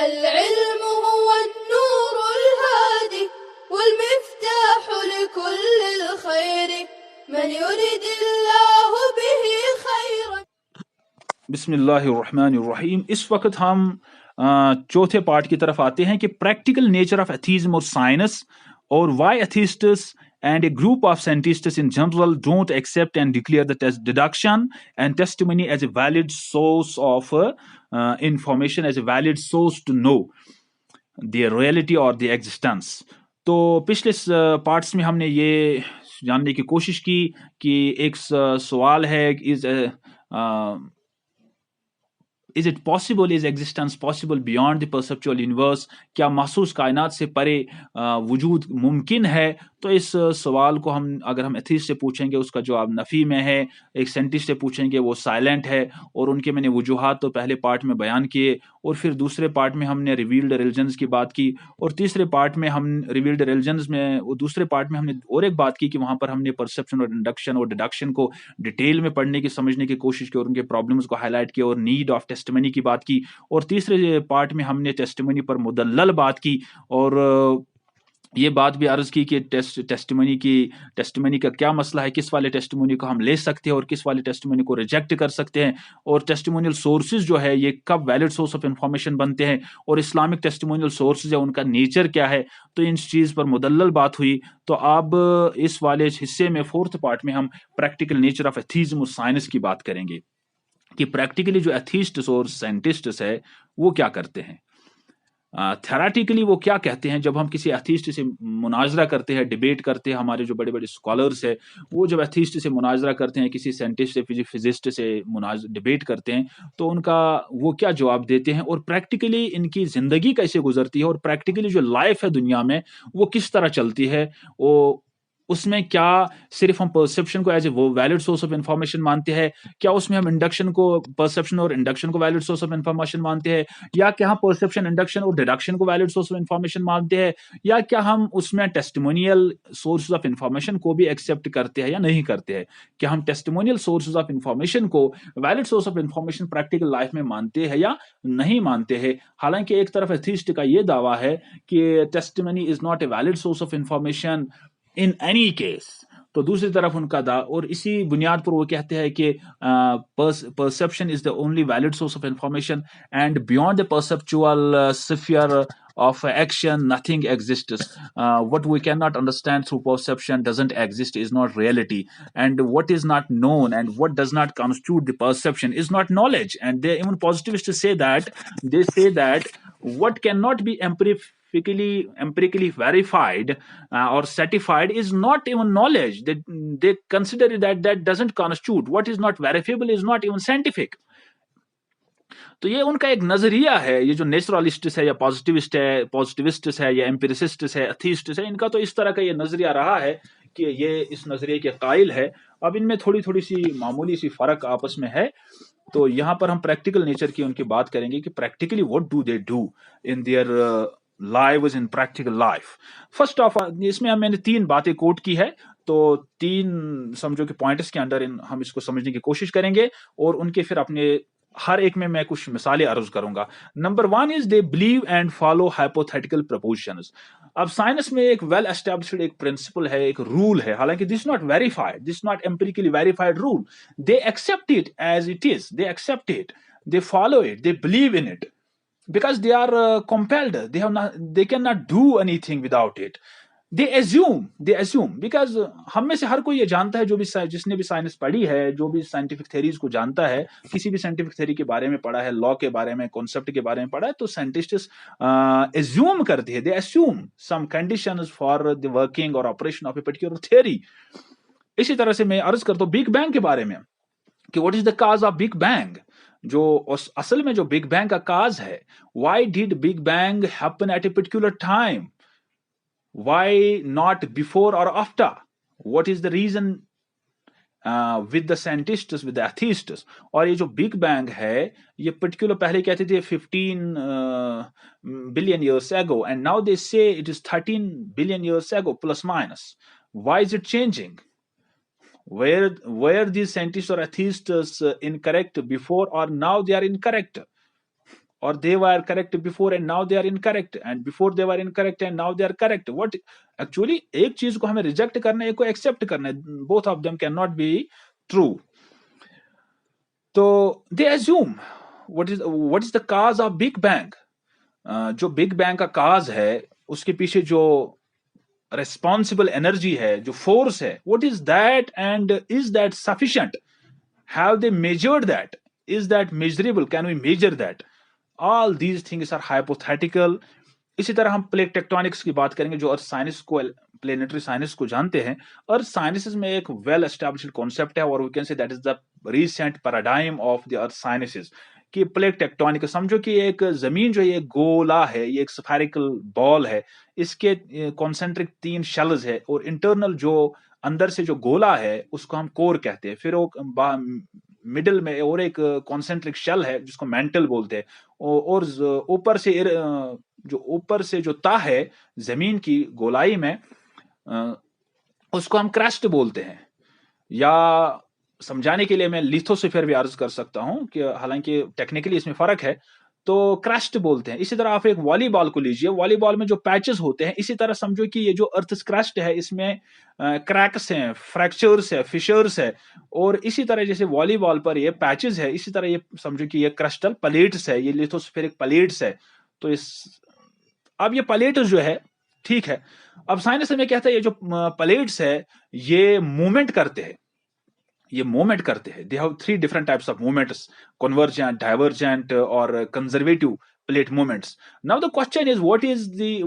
العلم هو النور الهادي والمفتاح لكل الخير من يرد الله به خيرا. बिस्मिल्लाहिर्रहमानिर्रहीम। इस वक्त हम चौथे पार्ट की तरफ आते हैं कि प्रैक्टिकल नेचर ऑफ एथीज्म और साइंस और why एथिस्ट्स and a group of scientists in general don't accept and declare the deduction and testimony as a valid source of information, as a valid source to know the reality or the existence. तो पिछले parts में हमने ये जानने की कोशिश की कि एक सवाल है, is it possible, is existence possible beyond the perceptual universe? क्या महसूस कायनात से परे वजूद मुमकिन है? तो इस सवाल को अगर हम एथिस्ट से पूछेंगे, उसका जवाब नफ़ी में है। एक साइंटिस्ट से पूछेंगे, वो साइलेंट है। और उनके मैंने वजूहात तो पहले पार्ट में बयान किए, और फिर दूसरे पार्ट में हमने रिवील्ड रिलीजन्स की बात की, और तीसरे पार्ट में हम रिवील्ड रिलीजन्स में वो दूसरे पार्ट में हमने और एक बात की कि वहाँ पर हमने परसेप्शन और इंडक्शन और डिडक्शन को डिटेल में पढ़ने की, समझने की कोशिश की और उनके प्रॉब्लम्स को हाईलाइट किया और नीड ऑफ टेस्टिमनी की बात की। और तीसरे पार्ट में हमने टेस्टिमनी पर मुदल्लल बात की, और ये बात भी अर्ज की कि टेस्टिमनी का क्या मसला है, किस वाले टेस्टिमनी को हम ले सकते हैं और किस वाले टेस्टिमनी को रिजेक्ट कर सकते हैं, और टेस्टिमोनियल सोर्सेज जो है ये कब वैलिड सोर्स ऑफ इंफॉर्मेशन बनते हैं, और इस्लामिक टेस्टिमोनियल सोर्सेज है उनका नेचर क्या है। तो इन चीज़ पर मुदल्लल बात हुई। तो अब इस वाले हिस्से में, फोर्थ पार्ट में, हम प्रैक्टिकल नेचर ऑफ एथीज्म और साइंस की बात करेंगे कि प्रैक्टिकली जो एथिस्ट्स और साइंटिस्ट्स है वो क्या करते हैं, थेराटिकली वो क्या कहते हैं। जब हम किसी एथिस्ट से मुनाजरा करते हैं, डिबेट करते हैं, हमारे जो बड़े बड़े स्कॉलर्स हैं वो जब एथिस्ट से मुनाजरा करते हैं, किसी साइंटिस्ट से, फिजिस्ट से डिबेट करते हैं, तो उनका वो क्या जवाब देते हैं, और प्रैक्टिकली इनकी ज़िंदगी कैसे गुजरती है, और प्रैक्टिकली जो लाइफ है दुनिया में वो किस तरह चलती है, वो उसमें क्या सिर्फ हम परसेप्शन को as a valid source of information मानते हैं, क्या उसमें हम इंडक्शन को, परसेप्शन और इंडक्शन को वैलिड सोर्स ऑफ इंफॉर्मेशन मानते हैं, या क्या हम परसेप्शन, इंडक्शन और डिडक्शन को वैलिड सोर्स ऑफ इंफॉर्मेशन मानते हैं, या क्या हम उसमें टेस्टिमोनियल सोर्सेज ऑफ इंफॉर्मेशन को भी एक्सेप्ट करते हैं या नहीं करते हैं। क्या हम टेस्टिमोनियल सोर्सेज ऑफ इंफॉर्मेशन को valid source of information practical life में मानते हैं या नहीं मानते हैं। हालांकि एक तरफ एथिस्ट का ये दावा है कि testimony is not a valid source of information in any case, तो दूसरी तरफ उनका और इसी बुनियाद पर वो कहते हैं कि perception is the only valid source of information and beyond the perceptual sphere of action nothing exists. What we cannot understand through perception doesn't exist, is not reality, and what is not known and what does not constitute the perception is not knowledge. And they even positivists say that, they say that what cannot be empirically verified or certified is not even knowledge. They consider that doesn't constitute. What is not verifiable is not even scientific. तो ये उनका एक नजरिया है। ये जो naturalist है या पॉजिटिविस्ट है या एम्पिरिसिस्ट है, एथिस्ट है, इनका तो इस तरह का ये नजरिया रहा है कि ये इस नजरिए के कायल है। अब इनमें थोड़ी थोड़ी सी मामूली सी फर्क आपस में है। तो यहाँ पर हम प्रैक्टिकल नेचर की उनकी बात करेंगे कि practically what do they do in their lives, in practical life. First of इसमें मैंने 3 बातें कोट की है, तो 3 समझो कि पॉइंट्स के अंडर हम इसको समझने की कोशिश करेंगे, और उनके फिर अपने हर एक में मैं कुछ मिसालें अर्ज करूंगा। Number 1 is they believe and follow hypothetical propositions. अब साइंस में एक वेल एस्टैब्लिश्ड एक प्रिंसिपल है, एक रूल है, हालांकि this not verified, this not empirically verified rule. They accept it as it is, they accept it, they follow it, they believe in it, because they are compelled, they cannot do anything without it. They assume because हम में से हर कोई ये जानता है, जो भी जिसने भी साइंस पढ़ी है, जो भी साइंटिफिक थ्योरीज को जानता है, किसी भी साइंटिफिक थ्योरी के बारे में पढ़ा है, लॉ के बारे में, कॉन्सेप्ट के बारे में पढ़ा है, तो साइंटिस्ट्स एज्यूम करते हैं, दे assume some conditions for the working or operation of a particular theory. इसी तरह से मैं अर्ज करता हूँ बिग बैंग के बारे में कि what is the cause of big bang. जो असल में जो बिग बैंग का काज है, why did big bang happen at a particular time, why not before or after, what is the reason with the scientists, with the atheists. और ये जो big bang है ये पर्टिकुलर पहले कहते थे 15 billion years ago, and now they say it is 13 billion years ago plus minus. Why is it changing? Where these scientists or atheists incorrect before, or now they are incorrect? or they were correct before and now they are incorrect, and before they were incorrect and now they are correct. What actually, एक चीज को हमें reject करना है, एक को accept करना है, both of them cannot be true. तो they assume what is the cause of Big Bang. जो बिग बैंग का काज है, उसके पीछे जो responsible energy है, जो force है, what is that, and is that sufficient? Have they measured that? Is that measurable? Can we measure that? All these things are hypothetical. इसी तरह हम प्लेट टेक्टोनिक्स की बात करेंगे, जो अर्थ साइंस को, प्लेनेटरी साइंस को जानते हैं। अर्थ साइंसेस में एक वेल एस्टैब्लिश्ड कॉन्सेप्ट है, और we can say that is the recent paradigm of the earth sciences, कि प्लेट टेक्टोनिक, समझो कि एक जमीन जो है ये गोला है, ये एक स्फेरिकल बॉल है, इसके कॉन्सेंट्रिक 3 शेल्स है, और इंटरनल जो अंदर से जो गोला है उसको हम कोर कहते हैं। फिर वो मिडिल में और एक कॉन्सेंट्रिक शेल है जिसको मेंटल बोलते हैं, और ऊपर से जो ता है जमीन की गोलाई में, उसको हम क्रस्ट बोलते हैं। या समझाने के लिए मैं लिथोस्फीयर भी अर्ज कर सकता हूं, कि हालांकि टेक्निकली इसमें फर्क है, तो क्रस्ट बोलते हैं। इसी तरह आप एक वॉलीबॉल को लीजिए, वॉलीबॉल में जो पैचेस होते हैं, इसी तरह समझो कि ये जो अर्थ क्रस्ट है इसमें क्रैक्स हैं, फ्रैक्चर्स है, फिशर्स है, और इसी तरह जैसे वॉलीबॉल पर ये पैचेस है, इसी तरह ये समझो कि ये क्रस्टल प्लेट्स है, ये लिथोस्फेरिक प्लेट्स है। तो अब ये प्लेट्स जो है, ठीक है, अब साइंस में कहता है ये जो प्लेट्स है ये मूवमेंट करते हैं, they have 3 different types of movements, convergent, divergent और conservative plate movements. Now the question is, what is the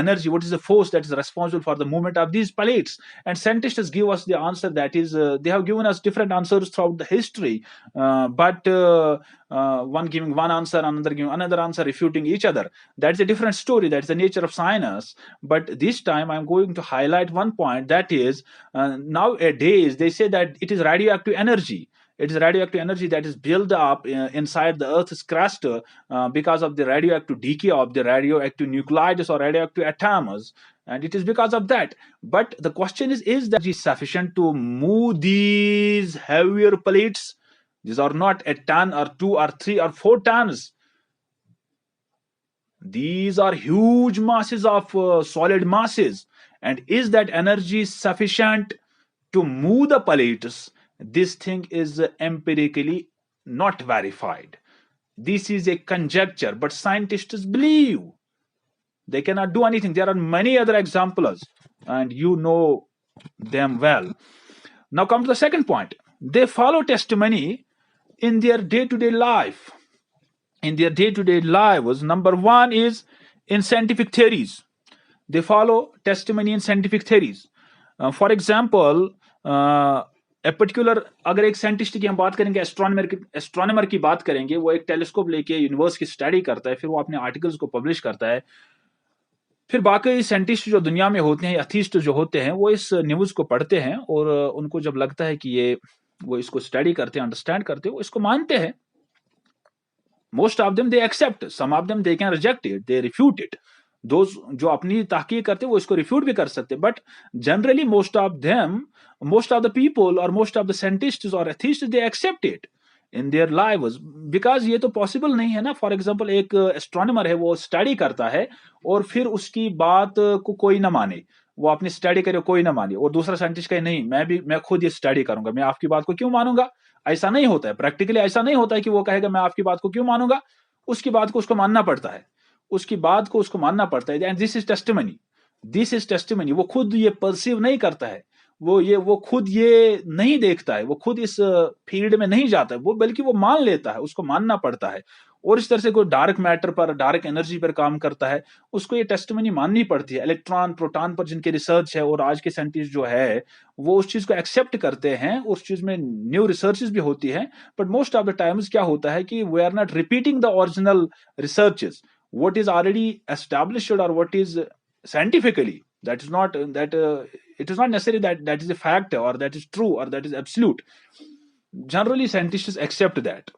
energy, what is the force that is responsible for the movement of these plates? And scientists give us the answer, that is they have given us different answers throughout the history, but one giving one answer, another giving another answer, refuting each other. That's a different story, that's the nature of science. But this time I'm going to highlight one point, that is nowadays they say that it is radioactive energy. It is radioactive energy that is built up inside the Earth's crust because of the radioactive decay of the radioactive nuclides or radioactive atoms, and it is because of that. But the question is that is sufficient to move these heavier plates? These are not a ton or 2 or 3 or 4 tons. These are huge masses of solid masses, and is that energy sufficient to move the plates? This thing is empirically not verified. This is a conjecture, but scientists believe. They cannot do anything. There are many other examples, and you know them well. Now come to the second point. They follow testimony in their day-to-day life. In their day-to-day lives, number 1 is in scientific theories. They follow testimony in scientific theories. For example, particular, अगर एक scientist की हम बात करेंगे, astronomer की बात करेंगे, वो एक टेलीस्कोप लेके यूनिवर्स की स्टडी करता है, फिर वो अपने आर्टिकल्स को पब्लिश करता है, फिर बाकी साइंटिस्ट जो दुनिया में होते हैं, एथिस्ट जो होते हैं, वो इस न्यूज को पढ़ते हैं, और उनको जब लगता है कि वो इसको स्टडी करते हैं, अंडरस्टैंड करते हैं, वो इसको मानते हैं। Most of them they accept, some of them they can reject it, they refute it. जो अपनी तहकीक करते हैं वो इसको रिफ्यूट भी कर सकते हैं, but generally most of the people और मोस्ट ऑफ द साइंटिस्ट्स और atheists they accept it in their lives, because ये तो पॉसिबल नहीं है ना। फॉर एग्जांपल, एक एस्ट्रोनॉमर है, वो स्टडी करता है और फिर उसकी बात को कोई ना माने, वो अपनी स्टडी करे, कोई ना माने, और दूसरा साइंटिस्ट कहे नहीं, मैं खुद ये स्टडी करूंगा, मैं आपकी बात को क्यों मानूंगा। ऐसा नहीं होता है, प्रैक्टिकली ऐसा नहीं होता है कि वो कहेगा मैं आपकी बात को क्यों मानूंगा, उसकी बात को उसको मानना पड़ता है, एंड दिस इज टेस्टिमनी। वो खुद ये परसीव नहीं करता है, वो खुद ये नहीं देखता है, वो खुद इस फील्ड में नहीं जाता है, वो बल्कि वो मान लेता है, उसको मानना पड़ता है। और इस तरह से कोई डार्क मैटर पर, डार्क एनर्जी पर काम करता है, उसको ये टेस्टिमनी माननी पड़ती है। इलेक्ट्रॉन, प्रोटॉन पर जिनके रिसर्च है, और आज के साइंटिस्ट जो है वो उस चीज को एक्सेप्ट करते हैं, उस चीज में न्यू रिसर्चेस भी होती है, but most of the times क्या होता है कि we are not repeating the original researches, what is already established or what is scientifically, it is not necessary that is a fact or that is true or that is absolute. Generally scientists accept that,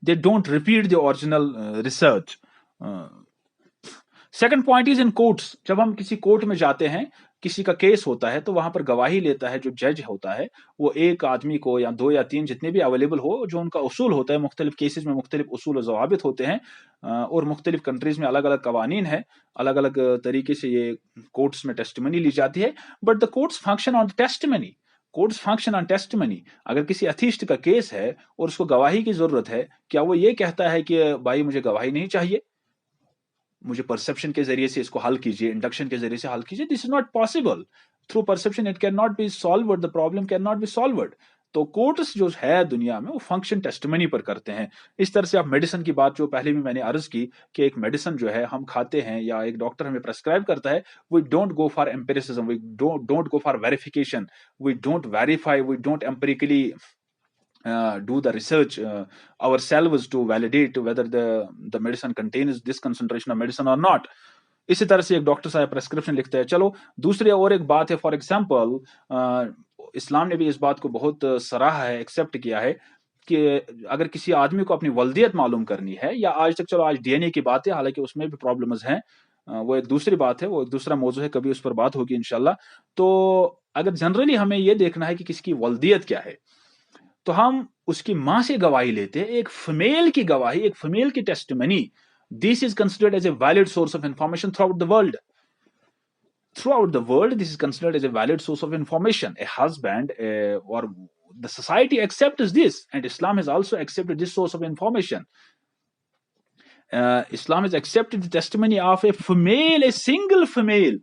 they don't repeat the original research. Second point is in courts. जब हम किसी court में जाते हैं किसी का case होता है तो वहां पर गवाही लेता है जो जज होता है, वो एक आदमी को या दो या तीन जितने भी अवेलेबल हो, जो उनका उसूल होता है, मुख्तलिफ केसेस में मुख्तलिफ उसूल और ज़वाबित होते हैं, और मुख्तलिफ कंट्रीज में अलग अलग कवानीन है, अलग अलग तरीके से ये कोर्ट्स में टेस्टिमनी ली जाती है, but the courts function on testimony. Courts function on testimony. अगर किसी अथीस्ट का केस है और उसको गवाही की जरूरत है, क्या वो ये कहता है कि भाई मुझे गवाही नहीं चाहिए, मुझे परसेप्शन के जरिए से इसको हल कीजिए, इंडक्शन के जरिए से हल कीजिए? This is not possible. Through perception it can not be solved, the problem can not be solved. तो कोर्ट्स जो है दुनिया में वो फंक्शन टेस्टिमनी पर करते हैं। इस तरह से आप मेडिसिन की बात जो पहले भी मैंने अर्ज की कि एक मेडिसिन जो है हम खाते हैं या एक डॉक्टर हमें प्रेस्क्राइब करता है, we don't go for empiricism, we don't go for verification, we don't verify, we don't empirically do the research ourselves to validate whether the medicine contains this concentration of medicine or not. इसी तरह से एक doctor साहब prescription लिखते हैं। चलो दूसरी और एक बात है, फॉर एग्जांपल इस्लाम ने भी इस बात को बहुत सराहा है, एक्सेप्ट किया है कि अगर किसी आदमी को अपनी वल्दियत मालूम करनी है, या आज तक, चलो आज डीएनए की बात है, हालांकि उसमें भी प्रॉब्लम्स हैं, वो एक दूसरी बात है, वो एक दूसरा मौजू है, कभी उस पर बात होगी इंशाल्लाह। तो अगर जनरली हमें ये देखना है कि किसकी वल्दियत क्या है, तो हम उसकी मां से गवाही लेते हैं, एक फीमेल की गवाही, एक फीमेल की testimony. This is considered as a valid source of information throughout the world. Throughout the world, this is considered as a valid source of information. A husband or the society accepts this, and Islam has also accepted this source of information. Islam has accepted the testimony of a female, a single female.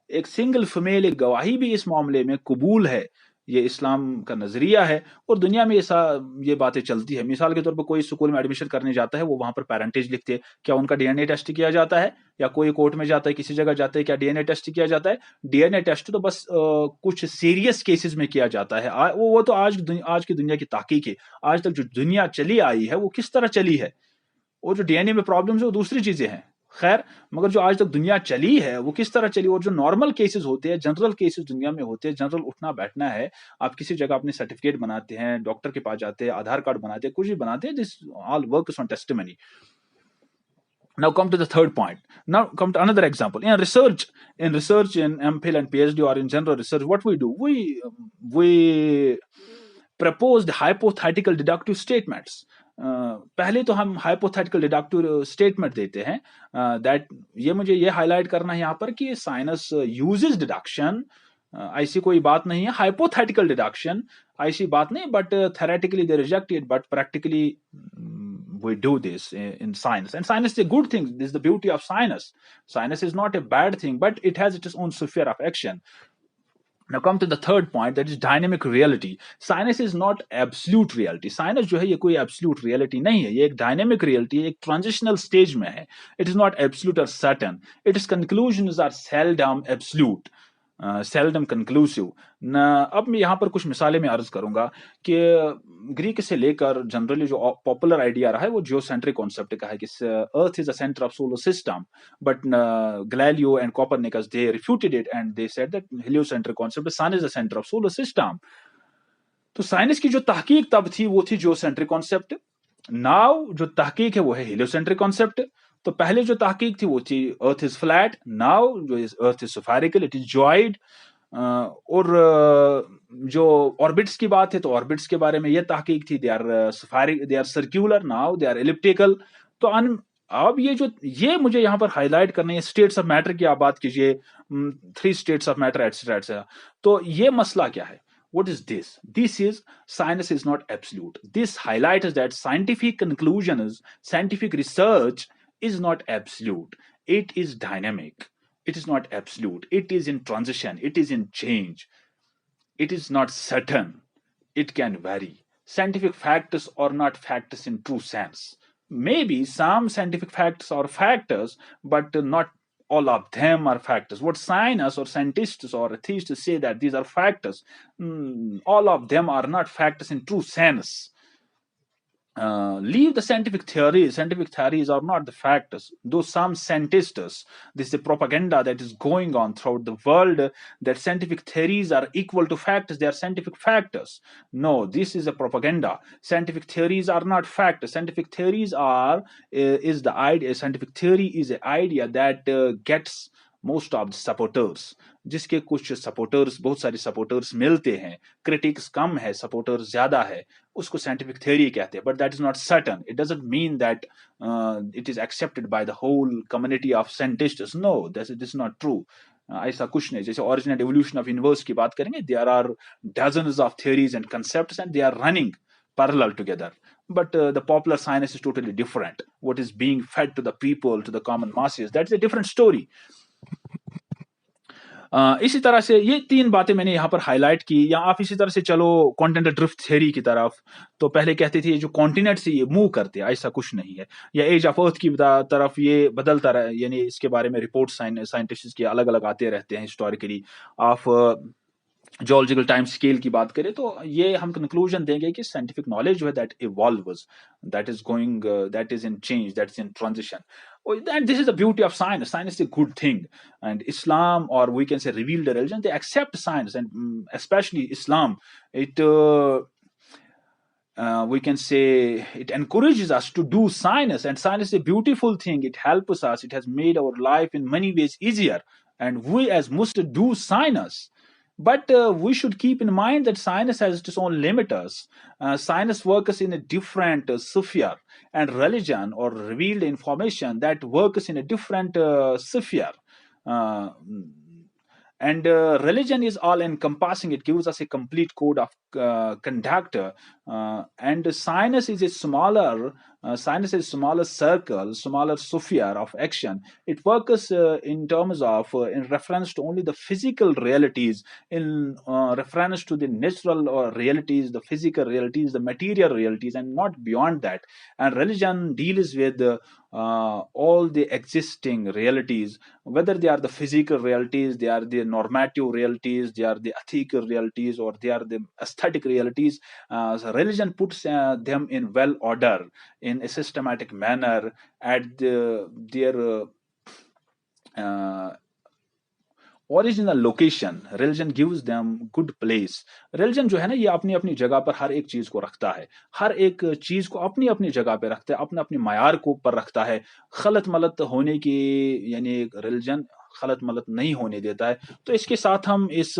एक single female एक गवाही भी इस मामले में कबूल है। ये इस्लाम का नजरिया है और दुनिया में ये बातें चलती है। मिसाल के तौर पर कोई स्कूल में एडमिशन करने जाता है, वो वहां पर पेरेंटेज लिखते हैं, क्या उनका डीएनए टेस्ट किया जाता है? या कोई कोर्ट में जाता है, किसी जगह जाता है, क्या डीएनए टेस्ट किया जाता है? डीएनए टेस्ट तो बस कुछ सीरियस केसेस में किया जाता है। वो तो आज की दुनिया की ताकीक है। आज तक जो दुनिया चली आई है वो किस तरह चली है, और जो डीएनए में प्रॉब्लम्स है वो दूसरी चीजें हैं। खैर, मगर जो आज तक दुनिया चली है वो किस तरह चली, और जो नॉर्मल केसेस होते हैं, जनरल केसेस दुनिया में होते हैं, जनरल उठना बैठना है, आप किसी जगह अपने सर्टिफिकेट बनाते हैं, डॉक्टर के पास जाते हैं, आधार कार्ड बनाते हैं, कुछ भी बनाते हैं, this all works on testimony. Now come to the third point. Now come to another example. In research, in MPhil and PhD or in general research, what we do, we propose the hypothetical deductive statements. पहले तो हम hypothetical deductive statement देते हैं, that ये मुझे ये highlight करना है यहाँ पर कि साइंस यूजेस डिडक्शन, ऐसी कोई बात नहीं है। हाइपोथेटिकल डिडक्शन ऐसी बात नहीं, but theoretically they reject it, but practically we do this in science, and science is a good thing. This is the beauty of science. Science is not a bad thing, but it has its own sphere of action. Now come to the third point, that is dynamic reality. Science is not absolute reality. Science जो है ये कोई absolute reality नहीं है, ये एक dynamic reality, एक transitional stage में है. It is not absolute or certain. Its conclusions are seldom absolute. Seldom conclusive न। अब मैं यहाँ पर कुछ मिसालें मैं अर्ज करूंगा कि ग्रीक से लेकर जनरली जो पॉपुलर आइडिया रहा है वो जियोसेंट्रिक कॉन्सेप्ट का है कि earth is the centre of solar system, but Galileo and Copernicus they refuted it and they said that heliocentric concept, sun is the centre of solar system. तो science की जो तहकीक तब थी वो थी जियोसेंट्रिक कॉन्सेप्ट। नाउ जो तहकीक है वो है हेलियोसेंट्रिक कॉन्सेप्ट। तो पहले जो तहकीक थी वो थी अर्थ इज फ्लैट, नाउ जो earth is spherical, it is geoid. और जो ऑर्बिट्स की बात है तो ऑर्बिट्स के बारे में ये तहकीक थी, they are circular, now they are elliptical. तो अब ये मुझे यहाँ पर हाईलाइट करना है, स्टेट्स ऑफ मैटर की आप बात कीजिए, 3 states of matter etcetera etcetera. तो ये मसला क्या है? What is this? This is science is not absolute. This highlights that scientific research is not absolute. It is dynamic. It is not absolute. It is in transition. It is in change. It is not certain. It can vary. Scientific facts are not facts in true sense. Maybe some scientific facts are factors, but not all of them are factors. What scientists or scientists or atheists say that these are factors, all of them are not factors in true sense. Leave the scientific theories. Scientific theories are not the factors. Though some scientists, this is a propaganda that is going on throughout the world, that scientific theories are equal to factors. They are scientific factors. No, this is a propaganda. Scientific theories are not factors. Scientific theories is the idea. Scientific theory is an idea that gets most of the supporters, जिसके कुछ supporters, बहुत सारे supporters मिलते हैं, critics कम है, supporters ज्यादा है, उसको साइंटिफिक थ्योरी कहते हैं. But that is not certain. It doesn't mean that it is accepted by the whole community of scientists. No, this is not true. ऐसा कुछ नहीं. जैसे origin and evolution of universe की बात करेंगे, there are dozens of theories and concepts and they are running parallel together. But the popular science is totally different. What is being fed to the people, to the common masses, that's a different story. इसी तरह से ये 3 बातें मैंने यहाँ पर highlight की. या आप इसी तरह से चलो कॉन्टिनेंटल ड्रिफ्ट थ्योरी की तरफ. तो पहले कहते थे ये जो कॉन्टिनेंट से ये मूव करते हैं, ऐसा कुछ नहीं है. या एज ऑफ अर्थ की तरफ ये बदलता रहा, यानी इसके बारे में रिपोर्ट साइंटिस्ट के अलग अलग आते रहते हैं historically. Of zoological time scale की बात करें तो ये हम कंक्लूजन देंगे कि साइंटिफिक नॉलेज जो है that evolves, that is going, that is in change, that is in transition. And this is the beauty of science. Science is a good thing, and Islam, or we can say revealed religion, they accept science, and especially Islam, it we can say it encourages us to do science, and science is a beautiful thing. It helps us. It has made our life in many ways easier, and we as Muslims do science. But we should keep in mind that science has its own limiters. Science works in a different sphere, and religion or revealed information that works in a different sphere. Uh, and religion is all encompassing. It gives us a complete code of conduct. And science is a smaller circle, smaller sphere of action. It works in terms of in reference to only the physical realities, in reference to the natural realities, the physical realities, the material realities, and not beyond that. And religion deals with all the existing realities, whether they are the physical realities, they are the normative realities, they are the ethical realities, or they are the aesthetic realities. So religion puts them in well order, in a systematic manner, at their original location. Religion gives them good place. Religion जो है ना, ये अपनी अपनी जगह पर हर एक चीज को रखता है, हर एक चीज को अपनी अपनी जगह पे रखता है, अपने अपने मायार को ऊपर रखता है. खलत मलत होने की, यानी रिलीजन खलत मलत नहीं होने देता है. तो इसके साथ हम इस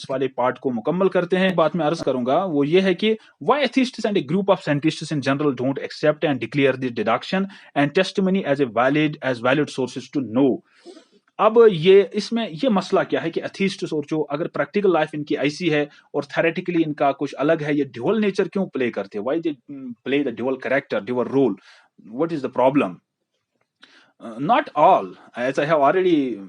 वाले पार्ट को मुकम्मल करते हैं. बात मैं अर्ज करूंगा वो ये है कि why atheists and a group of scientists in general don't accept and declare the deduction and testimony as valid sources to know. अब ये मसला क्या है कि एथिस्ट्स, और जो अगर प्रैक्टिकल लाइफ इनकी ऐसी है और थ्योरेटिकली इनका कुछ अलग है, ये ड्यूअल नेचर क्यों प्ले करते हैं? Why they play the dual character, dual role? What is the problem? Not all, as I have already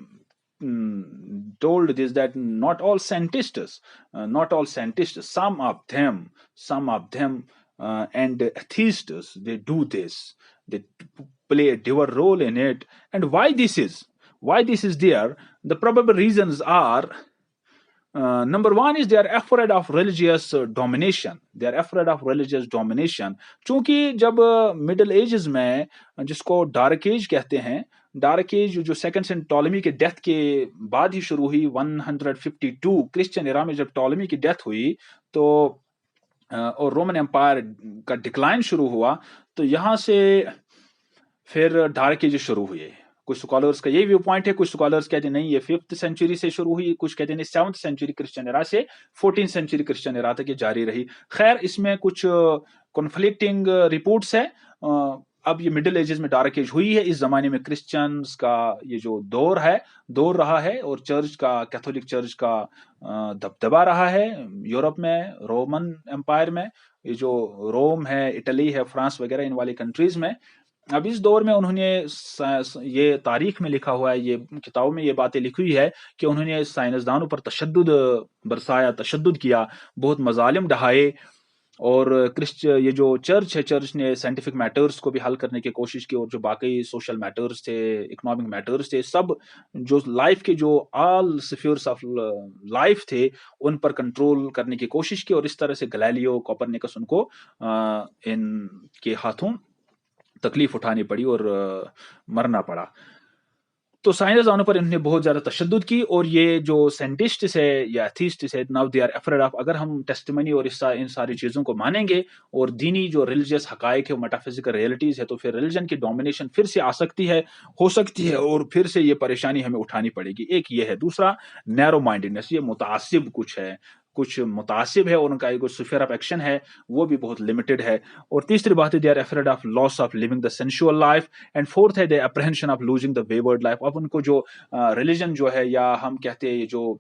told this, that not all scientists, some of them, and atheists, they do this, they play a dual role in it. And why this is there? The probable reasons are, number one is they are afraid of religious domination. चूंकि जब middle ages में, जिसको dark as कहते हैं, dark as जो second Saint Ptolemy के death के बाद ही शुरू हुई, 152 क्रिश्चियन एरा में जब टॉलेमी की डेथ हुई, तो और रोमन एम्पायर का डिक्लाइन शुरू हुआ, तो यहां से फिर डार्क एज शुरू हुए. कुछ स्कॉलर्स का यही व्यू पॉइंट है. कुछ स्कॉलर्स कहते हैं नहीं, ये 5th सेंचुरी से शुरू हुई. कुछ कहते हैं 7th सेंचुरी क्रिश्चियन एरा से 14th सेंचुरी क्रिश्चियन एरा तक ये जारी रही. खैर, इसमें कुछ कॉन्फ्लिक्टिंग रिपोर्ट्स है. अब ये मिडिल एजेस में डार्क एज हुई है. इस जमाने में क्रिश्चियंस का ये जो दौर रहा है, और कैथोलिक चर्च का दबदबा रहा है यूरोप में, रोमन एम्पायर में. ये जो रोम है, इटली है, फ्रांस वगैरह, इन वाली कंट्रीज में. अब इस दौर में उन्होंने ये तारीख में लिखा हुआ है, ये किताबों में ये बातें लिखी हुई है कि उन्होंने साइंसदानों पर तशद्दुद बरसाया, तशद्दुद किया, बहुत मजालिम ढहाए. और ये जो चर्च ने साइंटिफिक मैटर्स को भी हल करने की कोशिश की, और जो बाकी सोशल मैटर्स थे, इकोनॉमिक मैटर्स थे, सब जो लाइफ के जो ऑल स्फीयर्स ऑफ लाइफ थे, उन पर कंट्रोल करने की कोशिश की. और इस तरह से गैलीलियो, कोपरनिकस, उनको इनके हाथों तकलीफ उठानी पड़ी और मरना पड़ा. तो साइंसदानों पर इन्होंने बहुत ज़्यादा तशद्दुद की, और ये जो साइंटिस्ट्स है या एथिस्ट्स है, now they are afraid of, अगर हम टेस्टिमनी और इन सारी चीज़ों को मानेंगे और दीनी जो रिलीजियस हकायक है, मेटाफिजिकल रियलिटीज़ है, तो फिर रिलीजन की डोमिनेशन फिर से आ सकती है, हो सकती है, और फिर से ये परेशानी हमें उठानी पड़ेगी। एक ये है। दूसरा, नैरो माइंडेडनेस, ये मुतासिब कुछ मुतासिब है, और उनका एक स्फीयर ऑफ एक्शन है वो भी बहुत लिमिटेड है। और तीसरी बात है, they are afraid of loss of living the sensual life. And fourth है, the apprehension of losing the wayward life. अब उनको जो रिलीजन जो है, या हम कहते हैं जो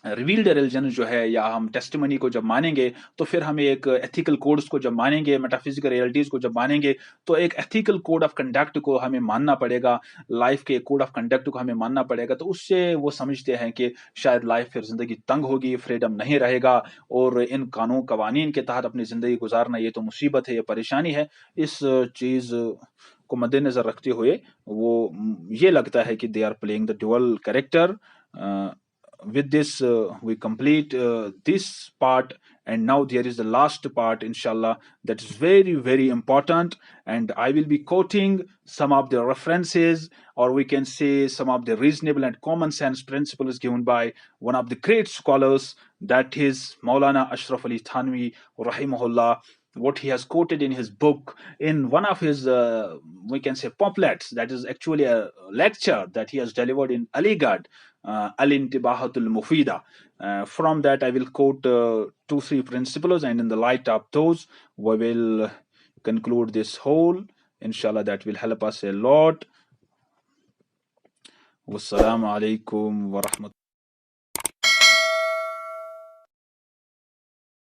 रिवील्ड रिलीजन जो है, या हम टेस्टिमनी को जब मानेंगे, तो फिर हमें एक एथिकल कोड्स को जब मानेंगे, मेटाफिजिकल रियलिटीज को जब मानेंगे, तो एक एथिकल कोड ऑफ कंडक्ट को हमें मानना पड़ेगा, लाइफ के कोड ऑफ कंडक्ट को हमें मानना पड़ेगा। तो उससे वो समझते हैं कि शायद लाइफ फिर जिंदगी तंग होगी, फ्रीडम नहीं रहेगा, और इन कानून कवानीन के तहत अपनी जिंदगी गुजारना ये तो मुसीबत है, ये परेशानी है। इस चीज को मद्देनजर रखते हुए वो ये लगता है कि they are playing the dual character. With this we complete this part, and now there is the last part, inshallah, that is very very important, and I will be quoting some of the references, or we can say some of the reasonable and common sense principles given by one of the great scholars, that is Maulana Ashraf Ali Thanvi rahimahullah. What he has quoted in his book, in one of his we can say pamphlets, that is actually a lecture that he has delivered in Aligarh, Al-Intibahatul Mufida. From that, I will quote 2-3 principles, and in the light of those, we will conclude this whole. Inshallah, that will help us a lot. Wassalamu alaikum wa rahmatullahi.